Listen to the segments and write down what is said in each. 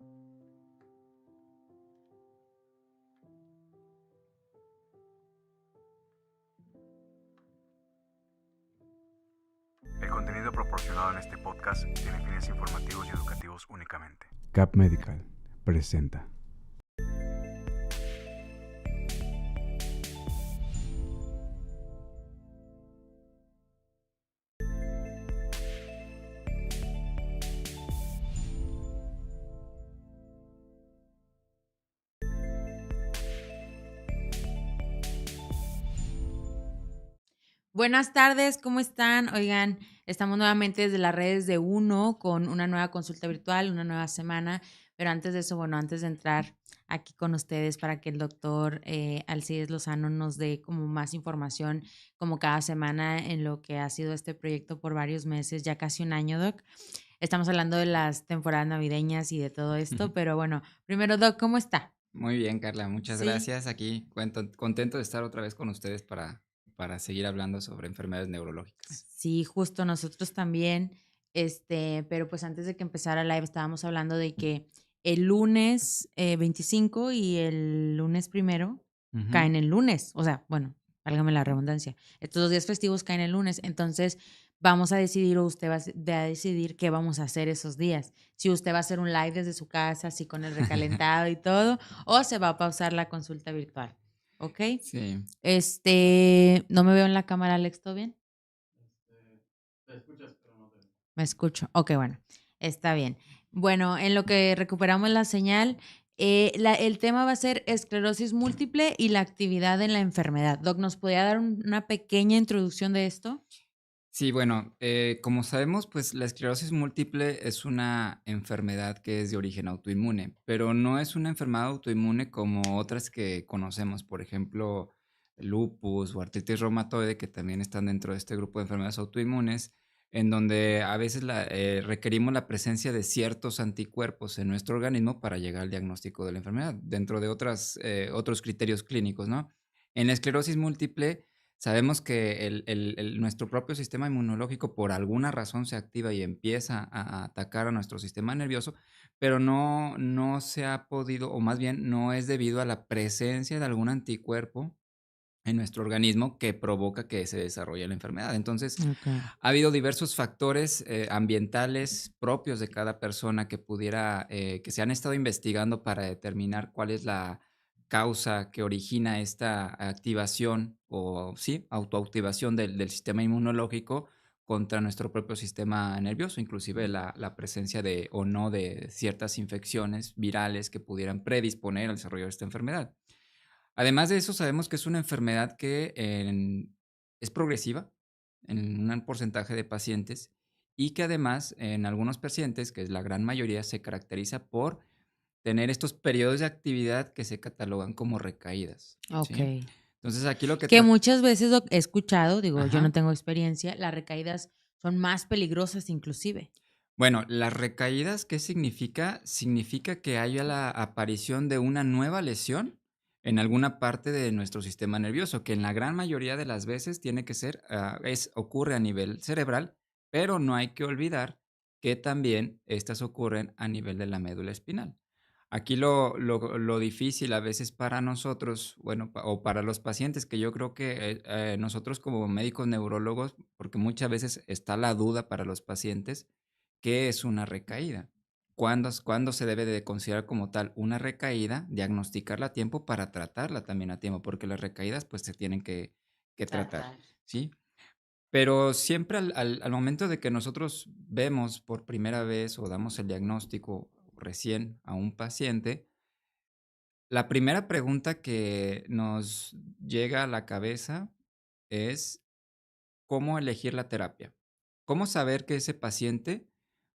El contenido proporcionado en este podcast tiene fines informativos y educativos únicamente. Cap Medical presenta. Buenas tardes, ¿cómo están? Oigan, estamos nuevamente desde las redes de UNO con una nueva consulta virtual, una nueva semana, pero antes de eso, antes de entrar aquí con ustedes para que el doctor Alcides Lozano nos dé como más información como cada semana en lo que ha sido este proyecto por varios meses, ya casi un año, Doc. Estamos hablando de las temporadas navideñas y de todo esto, pero bueno, primero, Doc, ¿cómo está? Muy bien, Carla, muchas Sí. gracias. Aquí contento de estar otra vez con ustedes para seguir hablando sobre enfermedades neurológicas. Sí, justo nosotros también, pero pues antes de que empezara el live estábamos hablando de que el lunes 25 y el lunes primero Ujú. caen el lunes, o sea, bueno, válgame la redundancia, estos 2 días festivos caen el lunes, entonces vamos a decidir o usted va a decidir qué vamos a hacer esos días, si usted va a hacer un live desde su casa, así con el recalentado y todo, o se va a pausar la consulta virtual, ¿ok? Sí. No me veo en la cámara, Alex, ¿todo bien? Me escucho. Ok, bueno, está bien. Bueno, en lo que recuperamos la señal, el tema va a ser esclerosis múltiple y la actividad en la enfermedad. Doc, ¿nos podría dar una pequeña introducción de esto? Sí, bueno, como sabemos, pues la esclerosis múltiple es una enfermedad que es de origen autoinmune, pero no es una enfermedad autoinmune como otras que conocemos, por ejemplo, lupus o artritis reumatoide, que también están dentro de este grupo de enfermedades autoinmunes, en donde a veces requerimos la presencia de ciertos anticuerpos en nuestro organismo para llegar al diagnóstico de la enfermedad, dentro de otros criterios clínicos, ¿no? En la esclerosis múltiple, sabemos que nuestro propio sistema inmunológico por alguna razón se activa y empieza a atacar a nuestro sistema nervioso, pero no se ha podido, o más bien no es debido a la presencia de algún anticuerpo en nuestro organismo que provoca que se desarrolle la enfermedad. Entonces, Ok. ha habido diversos factores ambientales propios de cada persona que se han estado investigando para determinar cuál es la causa que origina esta activación o sí, autoactivación del sistema inmunológico contra nuestro propio sistema nervioso, inclusive la presencia de o no de ciertas infecciones virales que pudieran predisponer al desarrollo de esta enfermedad. Además de eso, sabemos que es una enfermedad es progresiva en un porcentaje de pacientes y que además en algunos pacientes, que es la gran mayoría, se caracteriza por tener estos periodos de actividad que se catalogan como recaídas, Ok. ¿sí? Entonces aquí lo que Que muchas veces, Doc, he escuchado, digo, yo no ajá. tengo experiencia, las recaídas son más peligrosas inclusive. Bueno, las recaídas, ¿qué significa? Significa que haya la aparición de una nueva lesión en alguna parte de nuestro sistema nervioso, que en la gran mayoría de las veces tiene que ser, ocurre a nivel cerebral, pero no hay que olvidar que también estas ocurren a nivel de la médula espinal. Aquí lo difícil a veces para nosotros, bueno, o para los pacientes, que yo creo que nosotros como médicos neurólogos, porque muchas veces está la duda para los pacientes, ¿qué es una recaída? ¿Cuándo se debe de considerar como tal una recaída? Diagnosticarla a tiempo para tratarla también a tiempo, porque las recaídas, pues, se tienen que tratar, Tratar. ¿sí? Pero siempre al momento de que nosotros vemos por primera vez o damos el diagnóstico recién a un paciente, la primera pregunta que nos llega a la cabeza es, ¿cómo elegir la terapia? ¿Cómo saber que ese paciente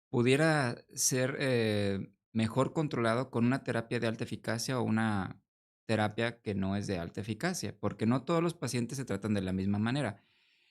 pudiera ser, mejor controlado con una terapia de alta eficacia o una terapia que no es de alta eficacia? Porque no todos los pacientes se tratan de la misma manera.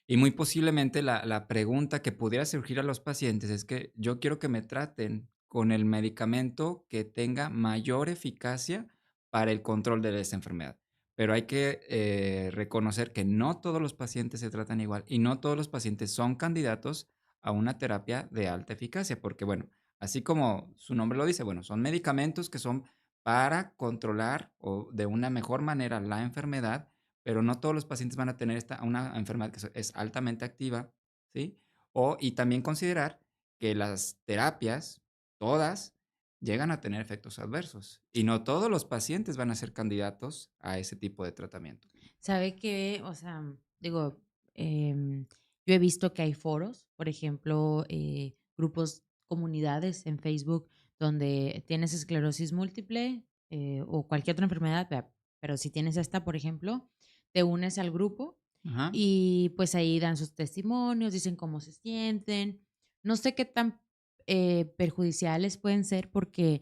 Y muy posiblemente la pregunta que pudiera surgir a los pacientes es que yo quiero que me traten con el medicamento que tenga mayor eficacia para el control de esta enfermedad. Pero hay que reconocer que no todos los pacientes se tratan igual y no todos los pacientes son candidatos a una terapia de alta eficacia, porque bueno, Así como su nombre lo dice, bueno, son medicamentos que son para controlar o de una mejor manera la enfermedad, pero no todos los pacientes van a tener una enfermedad que es altamente activa, ¿sí? Y también considerar que las terapias, todas, llegan a tener efectos adversos y no todos los pacientes van a ser candidatos a ese tipo de tratamiento. ¿Sabe qué? O sea, digo, em, yo he visto que hay foros, por ejemplo, grupos, comunidades en Facebook donde tienes esclerosis múltiple o cualquier otra enfermedad, pero si tienes esta, por ejemplo, te unes al grupo Ajá. y pues ahí dan sus testimonios, dicen cómo se sienten. No sé qué tan perjudiciales pueden ser porque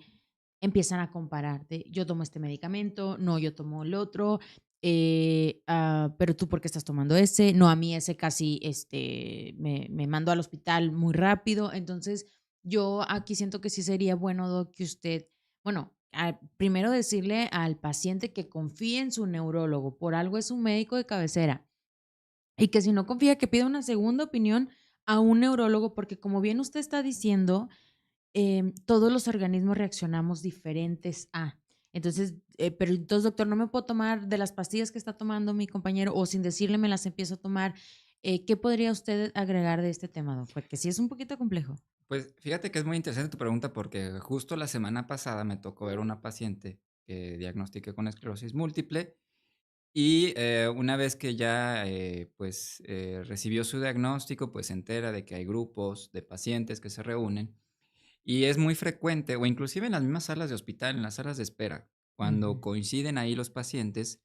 empiezan a comparar de yo tomo este medicamento, no, yo tomo el otro, pero tú por qué estás tomando ese, no, a mí ese casi me mandó al hospital muy rápido. Entonces, yo aquí siento que sí sería bueno, Doc, que usted, bueno, primero decirle al paciente que confíe en su neurólogo, por algo es un médico de cabecera, y que si no confía, que pida una segunda opinión a un neurólogo, porque como bien usted está diciendo, todos los organismos reaccionamos diferentes a. Entonces, pero entonces, doctor, no me puedo tomar de las pastillas que está tomando mi compañero o sin decirle me las empiezo a tomar. ¿Qué podría usted agregar de este tema, doc? Porque sí es un poquito complejo. Pues fíjate que es muy interesante tu pregunta porque justo la semana pasada me tocó ver una paciente que diagnostiqué con esclerosis múltiple y una vez que ya recibió su diagnóstico, pues se entera de que hay grupos de pacientes que se reúnen y es muy frecuente, o inclusive en las mismas salas de hospital, en las salas de espera, cuando Ujú. coinciden ahí los pacientes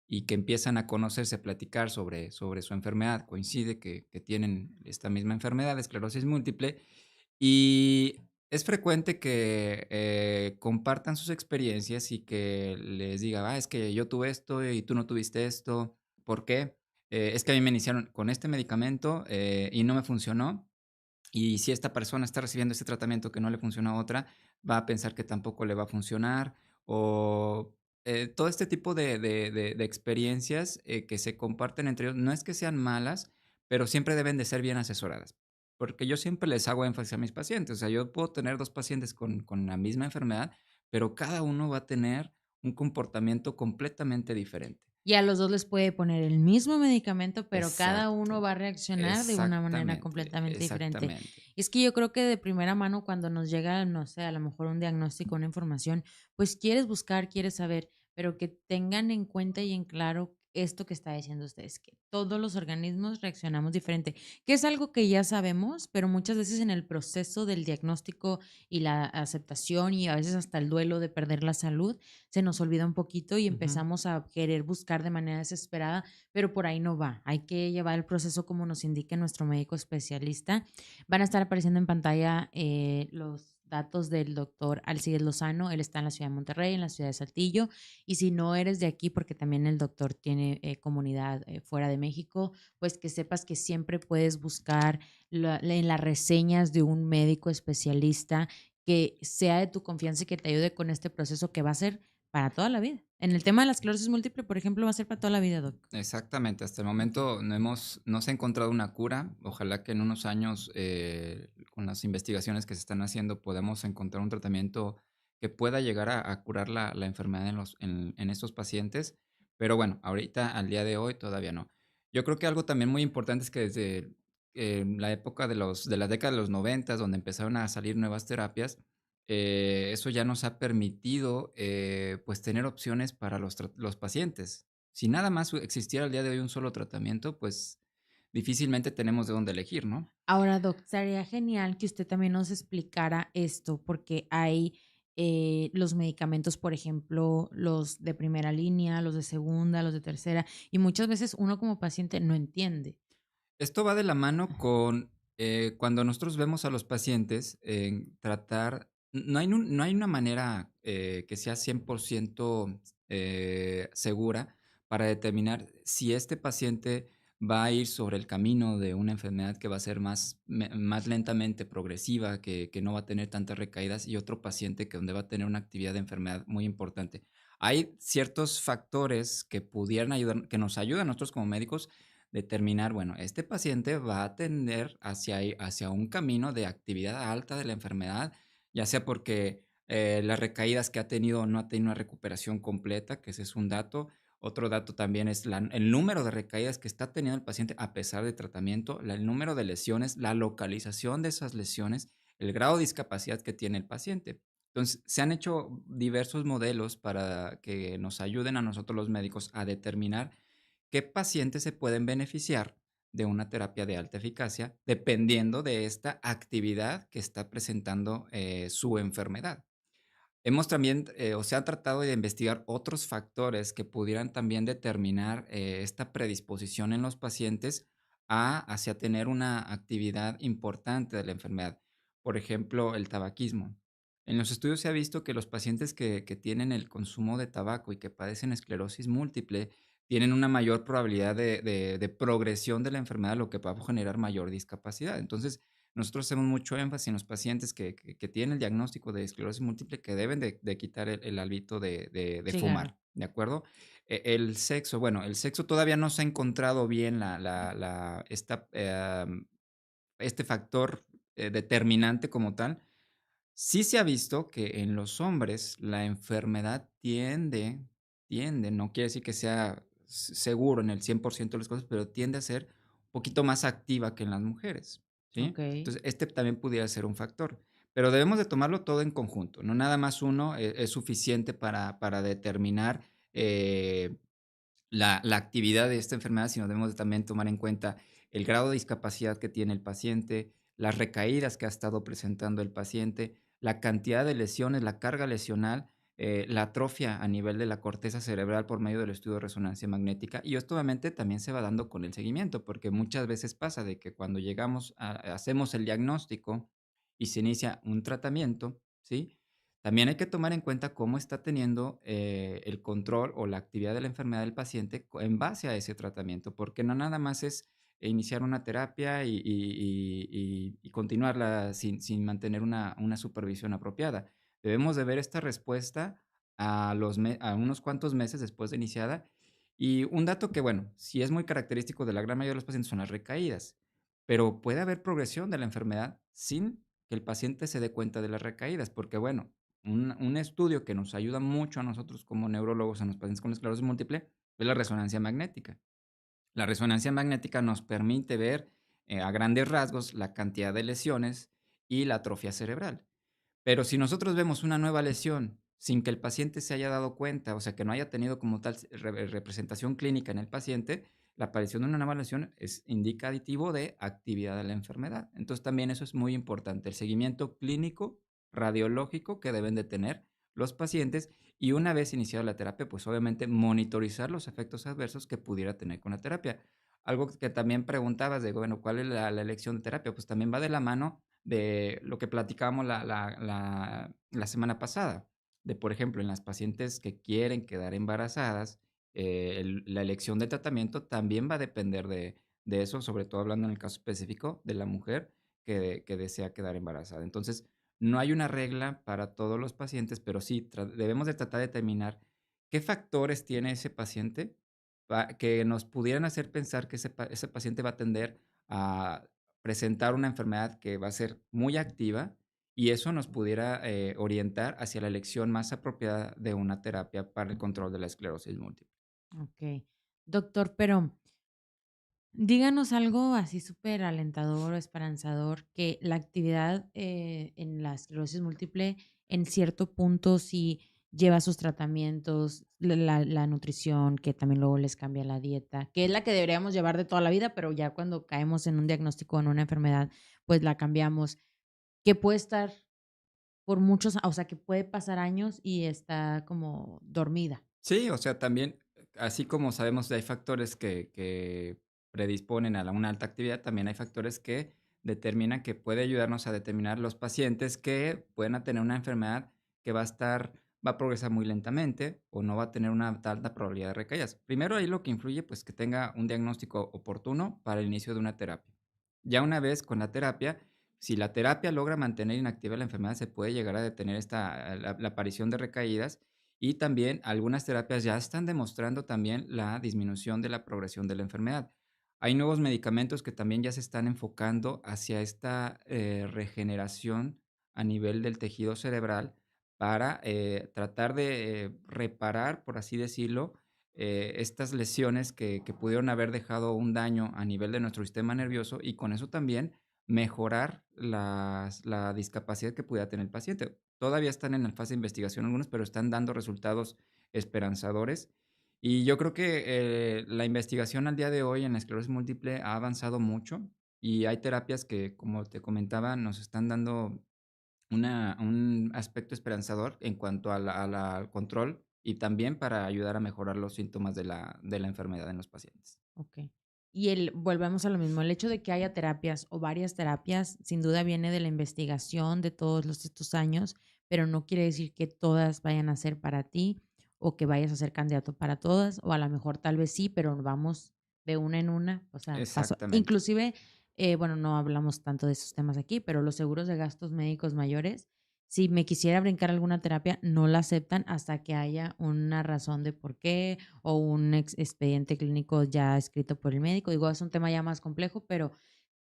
y que empiezan a conocerse, a platicar sobre su enfermedad, coincide que tienen esta misma enfermedad, esclerosis múltiple, y es frecuente que compartan sus experiencias y que les diga, es que yo tuve esto y tú no tuviste esto. ¿Por qué? Es que a mí me iniciaron con este medicamento y no me funcionó. Y si esta persona está recibiendo este tratamiento que no le funciona a otra, va a pensar que tampoco le va a funcionar. O todo este tipo de experiencias que se comparten entre ellos, no es que sean malas, pero siempre deben de ser bien asesoradas. Porque yo siempre les hago énfasis a mis pacientes. O sea, yo puedo tener dos pacientes con la misma enfermedad, pero cada uno va a tener un comportamiento completamente diferente. Y a los 2 les puede poner el mismo medicamento, pero cada uno Exacto. va a reaccionar de una manera Exactamente, completamente diferente. exactamente. Y es que yo creo que de primera mano, cuando nos llega, no sé, a lo mejor un diagnóstico, una información, pues quieres buscar, quieres saber, pero que tengan en cuenta y en claro esto que está diciendo ustedes, que todos los organismos reaccionamos diferente, que es algo que ya sabemos, pero muchas veces en el proceso del diagnóstico y la aceptación y a veces hasta el duelo de perder la salud, se nos olvida un poquito y Ujú. empezamos a querer buscar de manera desesperada, pero por ahí no va. Hay que llevar el proceso como nos indique nuestro médico especialista. Van a estar apareciendo en pantalla los datos del doctor Alcides Lozano. Él está en la ciudad de Monterrey, en la ciudad de Saltillo. Y si no eres de aquí, porque también el doctor tiene comunidad fuera de México, pues que sepas que siempre puedes buscar en las reseñas de un médico especialista que sea de tu confianza y que te ayude con este proceso que va a ser para toda la vida. En el tema de la esclerosis múltiple, por ejemplo, va a ser para toda la vida, doc. Exactamente, hasta el momento no se ha encontrado una cura. Ojalá que en unos años, con las investigaciones que se están haciendo, podamos encontrar un tratamiento que pueda llegar a curar la enfermedad en estos pacientes. Pero bueno, ahorita, al día de hoy, todavía no. Yo creo que algo también muy importante es que desde la época de la década de los 90, donde empezaron a salir nuevas terapias, eso ya nos ha permitido pues tener opciones para los pacientes. Si nada más existiera al día de hoy un solo tratamiento, pues difícilmente tenemos de dónde elegir, ¿no? Ahora, doc, sería genial que usted también nos explicara esto, porque hay los medicamentos, por ejemplo, los de primera línea, los de segunda, los de tercera, y muchas veces uno como paciente no entiende. Esto va de la mano con cuando nosotros vemos a los pacientes en tratar, no hay una manera que sea 100% segura para determinar si este paciente va a ir sobre el camino de una enfermedad que va a ser más lentamente progresiva, que no va a tener tantas recaídas, y otro paciente que donde va a tener una actividad de enfermedad muy importante. Hay ciertos factores que pudieran ayudar, que nos ayudan a nosotros como médicos determinar, bueno, este paciente va a tender hacia un camino de actividad alta de la enfermedad ya sea porque las recaídas que ha tenido no ha tenido una recuperación completa, que ese es un dato. Otro dato también es el número de recaídas que está teniendo el paciente a pesar de tratamiento, el número de lesiones, la localización de esas lesiones, el grado de discapacidad que tiene el paciente. Entonces, se han hecho diversos modelos para que nos ayuden a nosotros los médicos a determinar qué pacientes se pueden beneficiar de una terapia de alta eficacia dependiendo de esta actividad que está presentando su enfermedad. Hemos también, o se ha tratado de investigar otros factores que pudieran también determinar esta predisposición en los pacientes hacia tener una actividad importante de la enfermedad. Por ejemplo, el tabaquismo. En los estudios se ha visto que los pacientes que tienen el consumo de tabaco y que padecen esclerosis múltiple tienen una mayor probabilidad de progresión de la enfermedad, lo que va a generar mayor discapacidad. Entonces, nosotros hacemos mucho énfasis en los pacientes que tienen el diagnóstico de esclerosis múltiple que deben de quitar el hábito de Cigarro. fumar, ¿de acuerdo? El sexo, bueno, el sexo todavía no se ha encontrado bien este factor determinante como tal. Sí se ha visto que en los hombres la enfermedad tiende, no quiere decir que sea seguro en el 100% de las cosas, pero tiende a ser un poquito más activa que en las mujeres, ¿sí? Ok. Entonces, este también pudiera ser un factor, pero debemos de tomarlo todo en conjunto, no nada más uno es suficiente para determinar, eh, la actividad de esta enfermedad, sino debemos de también tomar en cuenta el grado de discapacidad que tiene el paciente, las recaídas que ha estado presentando el paciente, la cantidad de lesiones, la carga lesional, la atrofia a nivel de la corteza cerebral por medio del estudio de resonancia magnética. Y esto obviamente también se va dando con el seguimiento, porque muchas veces pasa de que cuando llegamos hacemos el diagnóstico y se inicia un tratamiento, ¿sí? También hay que tomar en cuenta cómo está teniendo el control o la actividad de la enfermedad del paciente en base a ese tratamiento, porque no nada más es iniciar una terapia y continuarla sin mantener una supervisión apropiada. Debemos de ver esta respuesta a unos cuantos meses después de iniciada. Y un dato que, bueno, sí es muy característico de la gran mayoría de los pacientes son las recaídas, pero puede haber progresión de la enfermedad sin que el paciente se dé cuenta de las recaídas, porque, bueno, un estudio que nos ayuda mucho a nosotros como neurólogos en los pacientes con esclerosis múltiple es la resonancia magnética. La resonancia magnética nos permite ver a grandes rasgos la cantidad de lesiones y la atrofia cerebral. Pero si nosotros vemos una nueva lesión sin que el paciente se haya dado cuenta, o sea, que no haya tenido como tal representación clínica en el paciente, la aparición de una nueva lesión es indicativo de actividad de la enfermedad. Entonces, también eso es muy importante, el seguimiento clínico, radiológico que deben de tener los pacientes y una vez iniciada la terapia, pues obviamente monitorizar los efectos adversos que pudiera tener con la terapia. Algo que también preguntabas de, bueno, ¿cuál es la elección de terapia? Pues también va de la mano de lo que platicábamos la semana pasada, de, por ejemplo, en las pacientes que quieren quedar embarazadas, la elección de tratamiento también va a depender de eso, sobre todo hablando en el caso específico de la mujer que desea quedar embarazada. Entonces, no hay una regla para todos los pacientes, pero sí debemos de tratar de determinar qué factores tiene ese paciente que nos pudieran hacer pensar que ese paciente va a tender a presentar una enfermedad que va a ser muy activa y eso nos pudiera orientar hacia la elección más apropiada de una terapia para el control de la esclerosis múltiple. Ok. Doctor, pero díganos algo así súper alentador o esperanzador, que la actividad en la esclerosis múltiple en cierto punto sí lleva sus tratamientos, la nutrición, que también luego les cambia la dieta, que es la que deberíamos llevar de toda la vida, pero ya cuando caemos en un diagnóstico en una enfermedad, pues la cambiamos, que puede estar por muchos, o sea, que puede pasar años y está como dormida. Sí, o sea, también, así como sabemos que hay factores que predisponen a una alta actividad, también hay factores que determinan que puede ayudarnos a determinar los pacientes que pueden tener una enfermedad que va a progresar muy lentamente o no va a tener una alta probabilidad de recaídas. Primero, ahí lo que influye, pues, que tenga un diagnóstico oportuno para el inicio de una terapia. Ya una vez con la terapia, si la terapia logra mantener inactiva la enfermedad, se puede llegar a detener la aparición de recaídas y también algunas terapias ya están demostrando también la disminución de la progresión de la enfermedad. Hay nuevos medicamentos que también ya se están enfocando hacia esta regeneración a nivel del tejido cerebral para tratar de reparar, por así decirlo, estas lesiones que pudieron haber dejado un daño a nivel de nuestro sistema nervioso y con eso también mejorar la discapacidad que pudiera tener el paciente. Todavía están en la fase de investigación algunos, pero están dando resultados esperanzadores. Y yo creo que la investigación al día de hoy en la esclerosis múltiple ha avanzado mucho y hay terapias que, como te comentaba, nos están dando un aspecto esperanzador en cuanto al control y también para ayudar a mejorar los síntomas de la enfermedad en los pacientes. Ok. Volvemos a lo mismo, el hecho de que haya terapias o varias terapias, sin duda viene de la investigación de estos años, pero no quiere decir que todas vayan a ser para ti o que vayas a ser candidato para todas, o a lo mejor tal vez sí, pero vamos de una en una, o sea, paso. Exactamente. Inclusive, bueno, no hablamos tanto de esos temas aquí, pero los seguros de gastos médicos mayores, si me quisiera brincar alguna terapia, no la aceptan hasta que haya una razón de por qué o un expediente clínico ya escrito por el médico. Digo, es un tema ya más complejo, pero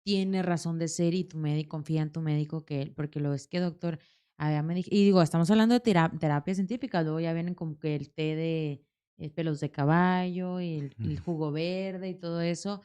tiene razón de ser y tu médico confía en tu médico porque lo es que doctor, y digo, estamos hablando de terapia científica, luego ya vienen como que el té de pelos de caballo y el Ujú. jugo verde y todo eso,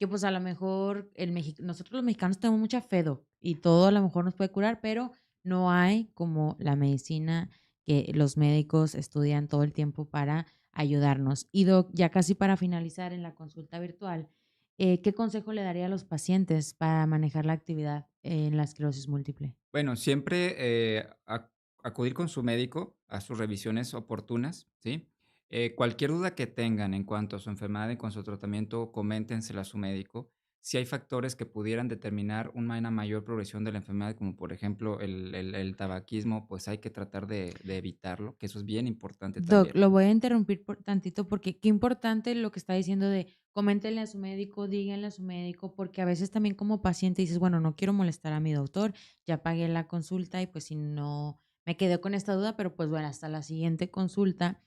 que pues a lo mejor nosotros los mexicanos tenemos mucha fe, y todo a lo mejor nos puede curar, pero no hay como la medicina que los médicos estudian todo el tiempo para ayudarnos. Y Doc, ya casi para finalizar en la consulta virtual, ¿qué consejo le daría a los pacientes para manejar la actividad en la esclerosis múltiple? Bueno, siempre acudir con su médico a sus revisiones oportunas, ¿sí? Cualquier duda que tengan en cuanto a su enfermedad y con su tratamiento, coméntensela a su médico. Si hay factores que pudieran determinar una mayor progresión de la enfermedad, como por ejemplo el tabaquismo, pues hay que tratar de evitarlo, que eso es bien importante Doc, también. lo voy a interrumpir por tantito porque qué importante lo que está diciendo de coméntenle a su médico, díganle a su médico, porque a veces también como paciente dices, bueno, no quiero molestar a mi doctor, ya pagué la consulta y pues si no, me quedé con esta duda, pero pues bueno, hasta la siguiente consulta,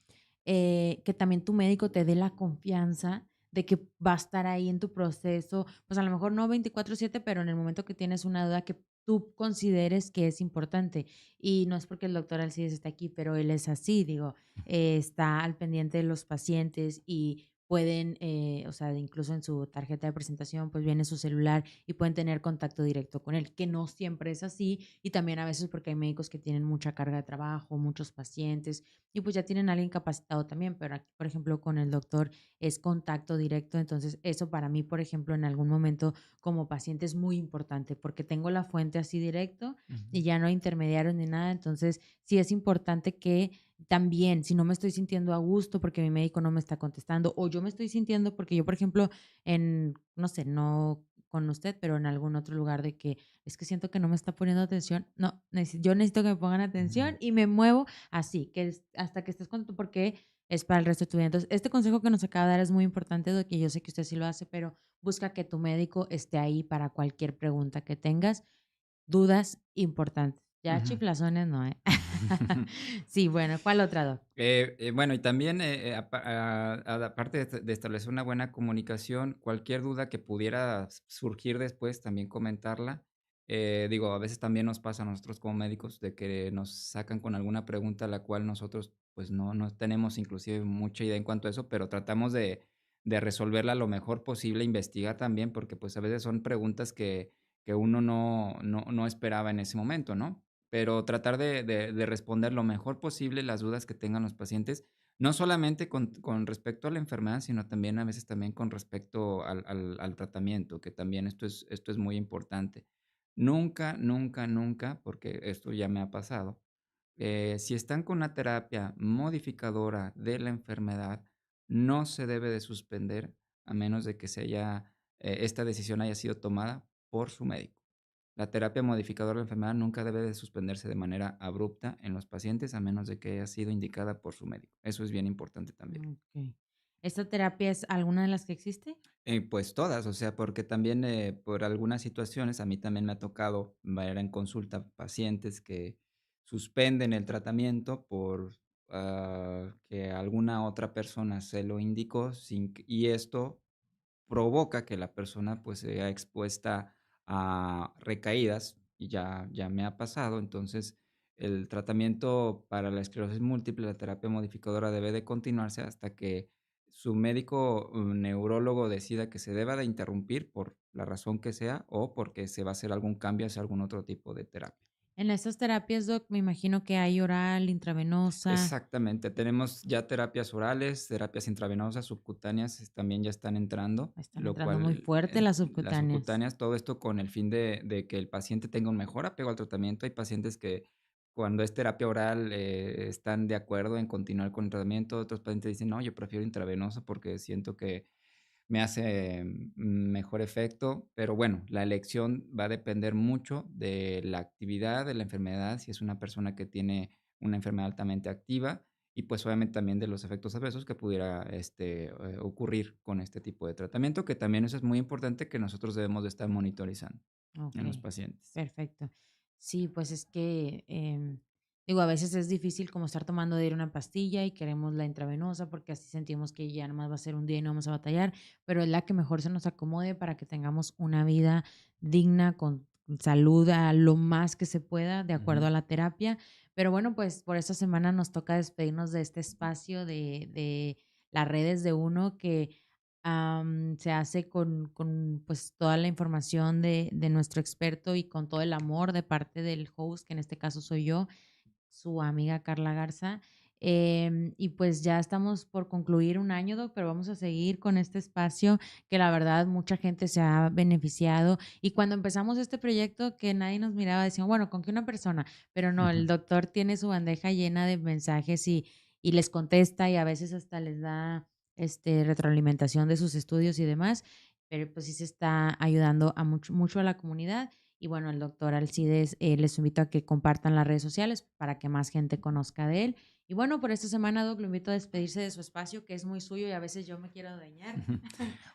que también tu médico te dé la confianza de que va a estar ahí en tu proceso, pues a lo mejor no 24/7, pero en el momento que tienes una duda que tú consideres que es importante. Y no es porque el doctor Alcides esté aquí, pero él es así, digo, está al pendiente de los pacientes y pueden, o sea, incluso en su tarjeta de presentación, pues viene su celular y pueden tener contacto directo con él, que no siempre es así y también a veces porque hay médicos que tienen mucha carga de trabajo, muchos pacientes y pues ya tienen a alguien capacitado también, pero aquí, por ejemplo, con el doctor es contacto directo, entonces eso para mí, por ejemplo, en algún momento como paciente es muy importante porque tengo la fuente así directo Ujú. y ya no hay intermediarios ni nada, entonces sí es importante que también, si no me estoy sintiendo a gusto porque mi médico no me está contestando, o yo me estoy sintiendo porque yo, por ejemplo, no sé, no con usted, pero en algún otro lugar de que es que siento que no me está poniendo atención. No, yo necesito que me pongan Ujú. atención y me muevo así, hasta que estés contento porque es para el resto de tu vida. Entonces, este consejo que nos acaba de dar es muy importante, de que yo sé que usted sí lo hace, pero busca que tu médico esté ahí para cualquier pregunta que tengas, dudas importantes. Ya Ujú. chiflazones no, ¿eh? Sí, bueno, ¿cuál otra, Doc? Bueno, y también, aparte de establecer una buena comunicación, cualquier duda que pudiera surgir después, también comentarla. Digo, a veces también nos pasa a nosotros como médicos de que nos sacan con alguna pregunta, la cual nosotros, pues, no tenemos inclusive mucha idea en cuanto a eso, pero tratamos de resolverla lo mejor posible, investigar también, porque, pues, a veces son preguntas que uno no esperaba en ese momento, ¿no? Pero tratar de responder lo mejor posible las dudas que tengan los pacientes, no solamente con respecto a la enfermedad, sino también a veces también con respecto al tratamiento, que también esto es muy importante. Nunca, nunca, nunca, porque esto ya me ha pasado, si están con una terapia modificadora de la enfermedad, no se debe de suspender a menos de que esta decisión haya sido tomada por su médico. La terapia modificadora de la enfermedad nunca debe de suspenderse de manera abrupta en los pacientes a menos de que haya sido indicada por su médico. Eso es bien importante también. Okey. ¿Esta terapia es alguna de las que existe? Pues todas, o sea, porque también por algunas situaciones a mí también me ha tocado ver en consulta pacientes que suspenden el tratamiento por que alguna otra persona se lo indicó y esto provoca que la persona pues sea expuesta a recaídas y ya me ha pasado. Entonces, el tratamiento para la esclerosis múltiple, la terapia modificadora debe de continuarse hasta que su médico neurólogo decida que se deba de interrumpir por la razón que sea o porque se va a hacer algún cambio hacia algún otro tipo de terapia. En estas terapias, Doc, me imagino que hay oral, intravenosa. Exactamente, tenemos ya terapias orales, terapias intravenosas, subcutáneas, también ya están entrando, Están lo entrando muy cual fuerte las las subcutáneas. subcutáneas, todo esto con el fin de que el paciente tenga un mejor apego al tratamiento. Hay pacientes que cuando es terapia oral están de acuerdo en continuar con el tratamiento, otros pacientes dicen, no, yo prefiero intravenosa porque siento que me hace mejor efecto, pero bueno, la elección va a depender mucho de la actividad, de la enfermedad, si es una persona que tiene una enfermedad altamente activa y pues obviamente también de los efectos adversos que pudiera ocurrir con este tipo de tratamiento, que también eso es muy importante que nosotros debemos de estar monitorizando Ok, en los pacientes. perfecto. Sí, pues es que, digo, a veces es difícil como estar tomando de ir una pastilla y queremos la intravenosa porque así sentimos que ya nomás va a ser un día y no vamos a batallar, pero es la que mejor se nos acomode para que tengamos una vida digna, con salud a lo más que se pueda, de acuerdo Ujú. a la terapia. Pero bueno, pues por esta semana nos toca despedirnos de este espacio de las redes de uno que se hace con, pues, toda la información de nuestro experto y con todo el amor de parte del host, que en este caso soy yo, su amiga Carla Garza. Y pues ya estamos por concluir un año, Doc, pero vamos a seguir con este espacio que la verdad mucha gente se ha beneficiado. Y cuando empezamos este proyecto que nadie nos miraba, decían, bueno, ¿con qué una persona? Pero no, el doctor tiene su bandeja llena de mensajes y les contesta y a veces hasta les da retroalimentación de sus estudios y demás, pero pues sí se está ayudando a mucho a la comunidad. Y bueno, el doctor Alcides les invito a que compartan las redes sociales para que más gente conozca de él. Y bueno, por esta semana, Doc, lo invito a despedirse de su espacio, que es muy suyo y a veces yo me quiero dañar.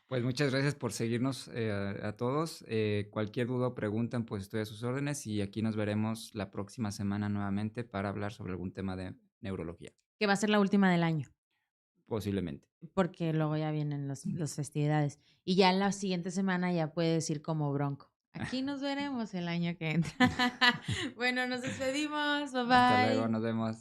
Pues muchas gracias por seguirnos a todos. Cualquier duda o pregunta, pues estoy a sus órdenes y aquí nos veremos la próxima semana nuevamente para hablar sobre algún tema de neurología, Que va a ser la última del año, posiblemente. porque luego ya vienen las festividades. Y ya en la siguiente semana ya puede decir como Bronco. Aquí nos veremos el año que entra. Bueno, nos despedimos. Bye Hasta luego, bye. nos vemos.